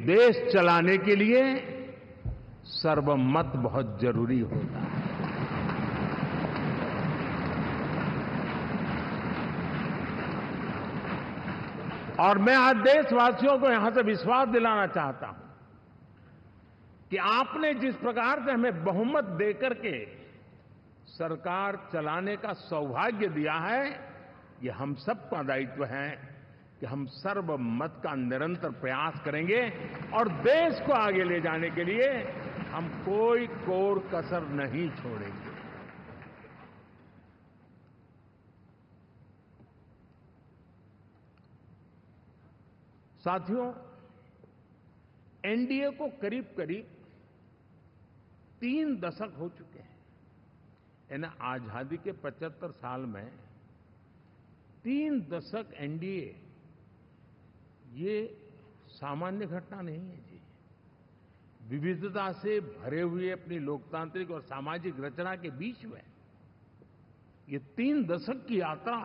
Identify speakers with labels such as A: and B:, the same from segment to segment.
A: देश चलाने के लिए सर्वमत बहुत जरूरी होता है। और मैं आज देशवासियों को यहां से विश्वास दिलाना चाहता हूं कि आपने जिस प्रकार से हमें बहुमत देकर के सरकार चलाने का सौभाग्य दिया है, ये हम सबका दायित्व है कि हम सर्वमत का निरंतर प्रयास करेंगे और देश को आगे ले जाने के लिए हम कोई कोर कसर नहीं छोड़ेंगे। साथियों, एनडीए को करीब करीब 3 दशक हो चुके हैं। यानी आजादी के 75 साल में 3 दशक एनडीए, ये सामान्य घटना नहीं है जी। विविधता से भरे हुए अपनी लोकतांत्रिक और सामाजिक रचना के बीच में ये 3 दशक की यात्रा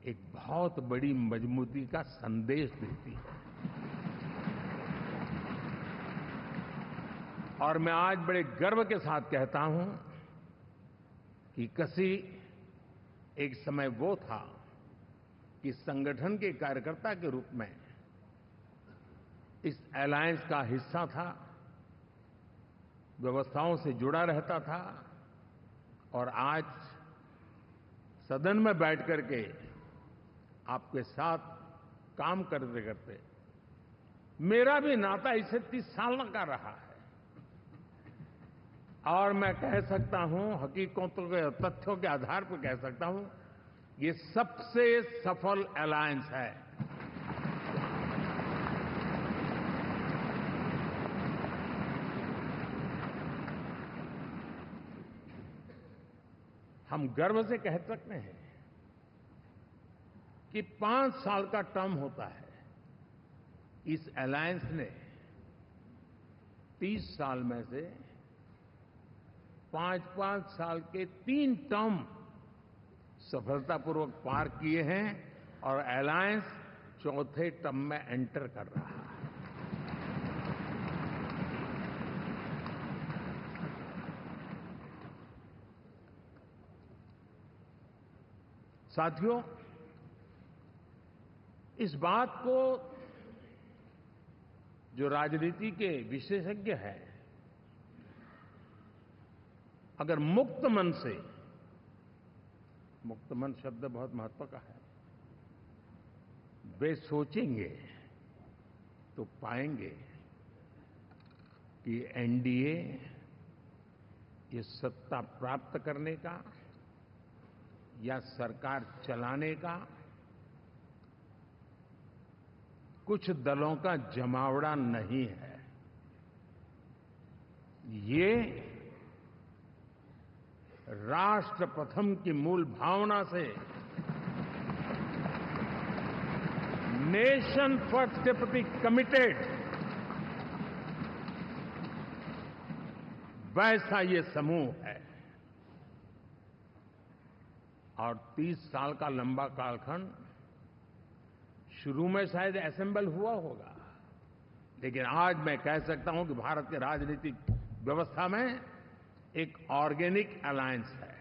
A: एक बहुत बड़ी मजबूती का संदेश देती है। और मैं आज बड़े गर्व के साथ कहता हूं कि किसी एक समय वो था कि संगठन के कार्यकर्ता के रूप में इस अलायंस का हिस्सा था, व्यवस्थाओं से जुड़ा रहता था, और आज सदन में बैठ करके आपके साथ काम करते करते मेरा भी नाता इससे 30 साल का रहा है। और मैं कह सकता हूं, हकीकतों के तथ्यों के आधार पर कह सकता हूं, ये सबसे सफल अलायंस है। हम गर्व से कह सकते हैं कि 5 साल का टर्म होता है। इस अलायंस ने 30 साल में से 5-5 साल के 3 टर्म सफलतापूर्वक पार किए हैं और अलायंस 4थे टर्म में एंटर कर रहा है। साथियों, इस बात को जो राजनीति के विशेषज्ञ हैं, अगर मुक्त मन से, मुक्त मन शब्द बहुत महत्व का है, वे सोचेंगे तो पाएंगे कि एनडीए ये सत्ता प्राप्त करने का या सरकार चलाने का कुछ दलों का जमावड़ा नहीं है। ये राष्ट्र प्रथम की मूल भावना से नेशन फर्स्ट के प्रति कमिटेड वैसा ये समूह है। और 30 साल का लंबा कालखंड शुरू में शायद असेंबल हुआ होगा, लेकिन आज मैं कह सकता हूं कि भारत के राजनीतिक व्यवस्था में एक ऑर्गेनिक अलायंस है।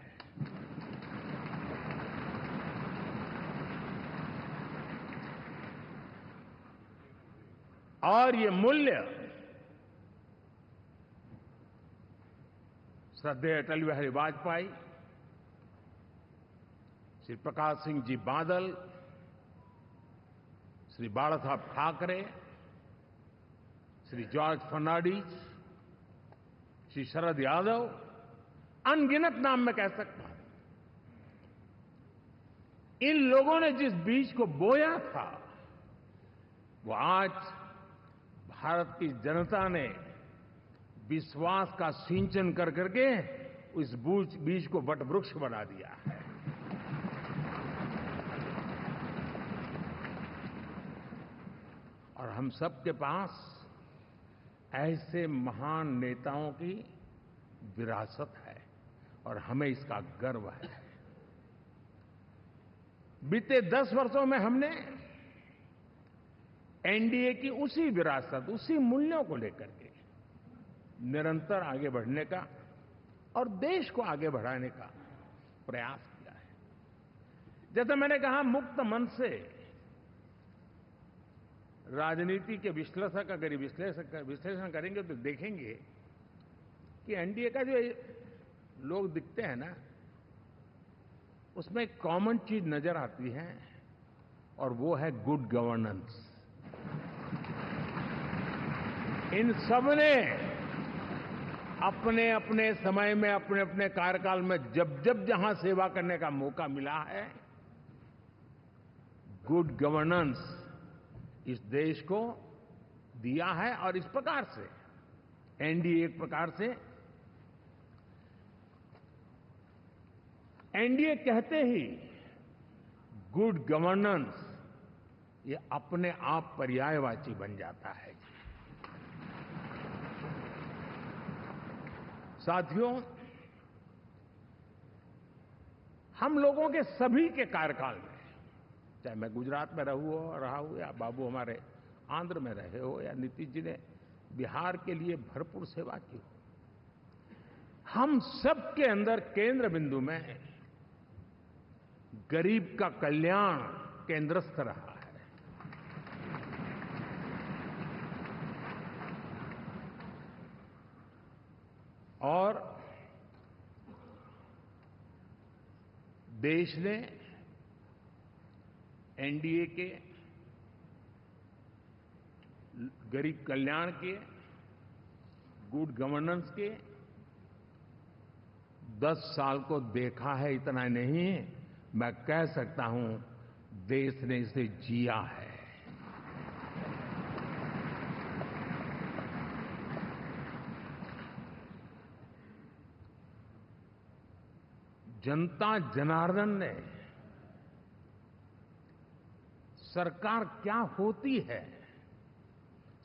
A: और ये मूल्य श्रद्धेय अटल बिहारी वाजपेयी, श्री प्रकाश सिंह जी बादल, श्री बाला साहब ठाकरे, श्री जॉर्ज फर्नांडिस, श्री शरद यादव, अनगिनत नाम मैं कह सकता हूं। इन लोगों ने जिस बीज को बोया था, वो आज भारत की जनता ने विश्वास का सिंचन कर करके उस बीज को वटवृक्ष बना दिया है। और हम सबके पास ऐसे महान नेताओं की विरासत है और हमें इसका गर्व है। बीते 10 वर्षों में हमने एनडीए की उसी विरासत, उसी मूल्यों को लेकर के निरंतर आगे बढ़ने का और देश को आगे बढ़ाने का प्रयास किया है। जैसे मैंने कहा, मुक्त मन से राजनीति के विश्लेषक अगर विश्लेषण करेंगे तो देखेंगे कि एनडीए का जो लोग दिखते हैं ना, उसमें एक कॉमन चीज नजर आती है और वो है गुड गवर्नेंस। इन सबने अपने अपने समय में, अपने अपने कार्यकाल में जब जब जहां सेवा करने का मौका मिला है, गुड गवर्नेंस इस देश को दिया है। और इस प्रकार से एनडीए एक प्रकार से, एनडीए कहते ही गुड गवर्नेंस ये अपने आप पर्यायवाची बन जाता है। साथियों, हम लोगों के सभी के कार्यकाल में, चाहे मैं गुजरात में रहा हूं या बाबू हमारे आंध्र में रहे हो या नीतीश जी ने बिहार के लिए भरपूर सेवा की हो, हम सबके अंदर केंद्र बिंदु में गरीब का कल्याण केंद्रस्थ रहा है। और देश ने एनडीए के गरीब कल्याण के, गुड गवर्नेंस के 10 साल को देखा है। इतना नहीं, मैं कह सकता हूं देश ने इसे जिया है। जनता जनार्दन ने सरकार क्या होती है,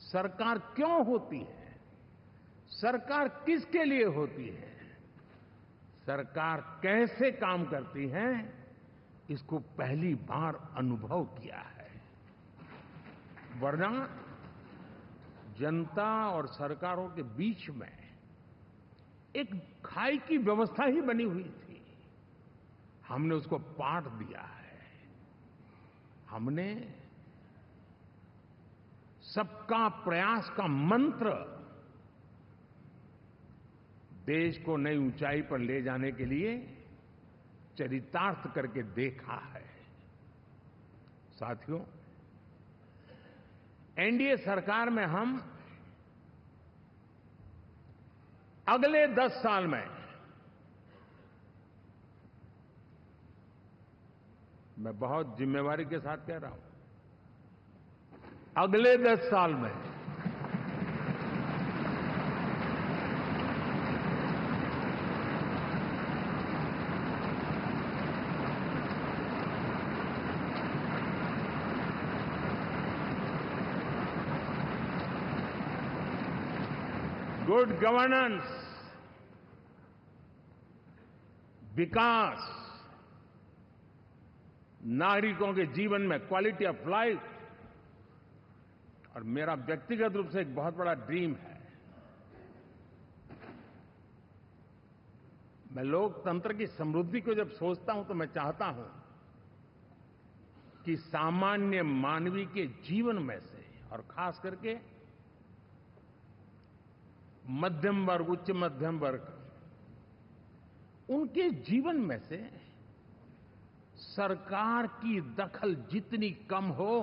A: सरकार क्यों होती है, सरकार किसके लिए होती है, सरकार कैसे काम करती है, इसको पहली बार अनुभव किया है। वरना जनता और सरकारों के बीच में एक खाई की व्यवस्था ही बनी हुई थी। हमने उसको पाठ दिया है। हमने सबका प्रयास का मंत्र देश को नई ऊंचाई पर ले जाने के लिए चरितार्थ करके देखा है। साथियों, एनडीए सरकार में हम अगले 10 साल में, मैं बहुत जिम्मेवारी के साथ कह रहा हूं, अगले 10 साल में गुड गवर्नेंस, विकास, नागरिकों के जीवन में क्वालिटी ऑफ लाइफ, और मेरा व्यक्तिगत रूप से एक बहुत बड़ा ड्रीम है, मैं लोकतंत्र की समृद्धि को जब सोचता हूं तो मैं चाहता हूं कि सामान्य मानवीय के जीवन में से, और खास करके मध्यम वर्ग, उच्च मध्यम वर्ग, उनके जीवन में से सरकार की दखल जितनी कम हो,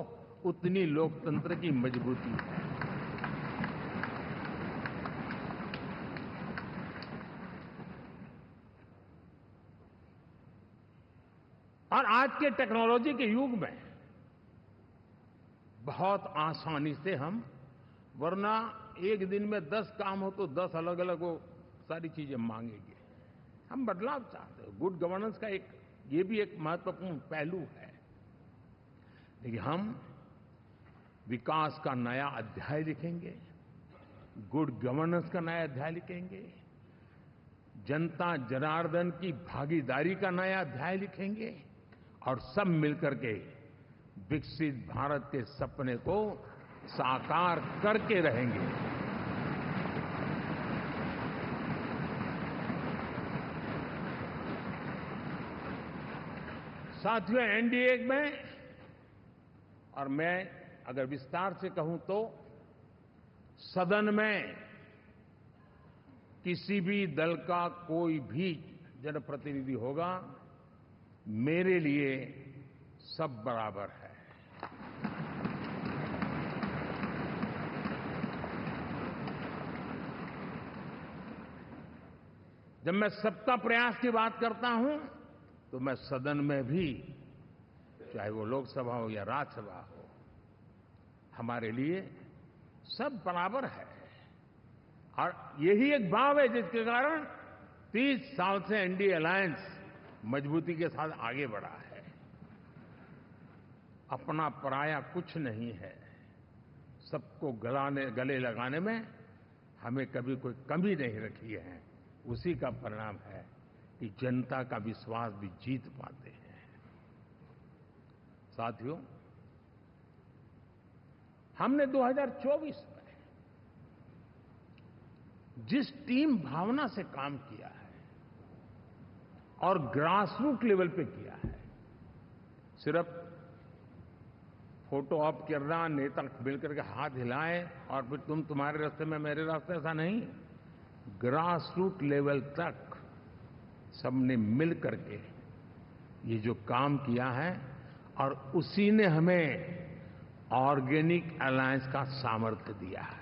A: उतनी लोकतंत्र की मजबूती है। और आज के टेक्नोलॉजी के युग में बहुत आसानी से हम, वरना एक दिन में 10 काम हो तो 10 अलग अलग वो सारी चीजें मांगेंगे। हम बदलाव चाहते हैं। गुड गवर्नेंस का ये भी एक महत्वपूर्ण पहलू है। लेकिन हम विकास का नया अध्याय लिखेंगे, गुड गवर्नेंस का नया अध्याय लिखेंगे, जनता जनार्दन की भागीदारी का नया अध्याय लिखेंगे, और सब मिलकर के विकसित भारत के सपने को साकार करके रहेंगे। साथियों, एनडीए में, और मैं अगर विस्तार से कहूं तो सदन में किसी भी दल का कोई भी जनप्रतिनिधि होगा, मेरे लिए सब बराबर है। जब मैं सबका प्रयास की बात करता हूं तो मैं सदन में भी, चाहे वो लोकसभा हो या राज्यसभा हो, हमारे लिए सब बराबर है। और यही एक भाव है जिसके कारण 30 साल से एनडीए अलायंस मजबूती के साथ आगे बढ़ा है। अपना पराया कुछ नहीं है। सबको गले लगाने में हमें कभी कोई कमी नहीं रखी है। उसी का परिणाम है कि जनता का विश्वास भी जीत पाते हैं। साथियों, हमने 2024 में जिस टीम भावना से काम किया है और ग्रासरूट लेवल पे किया है, सिर्फ फोटो ऑप करना, नेता मिलकर के हाथ हिलाएं और फिर तुम्हारे रास्ते में मेरे रास्ते, ऐसा नहीं। ग्रासरूट लेवल तक सबने मिल करके ये जो काम किया है, और उसी ने हमें ऑर्गेनिक अलायंस का सामर्थ्य दिया है।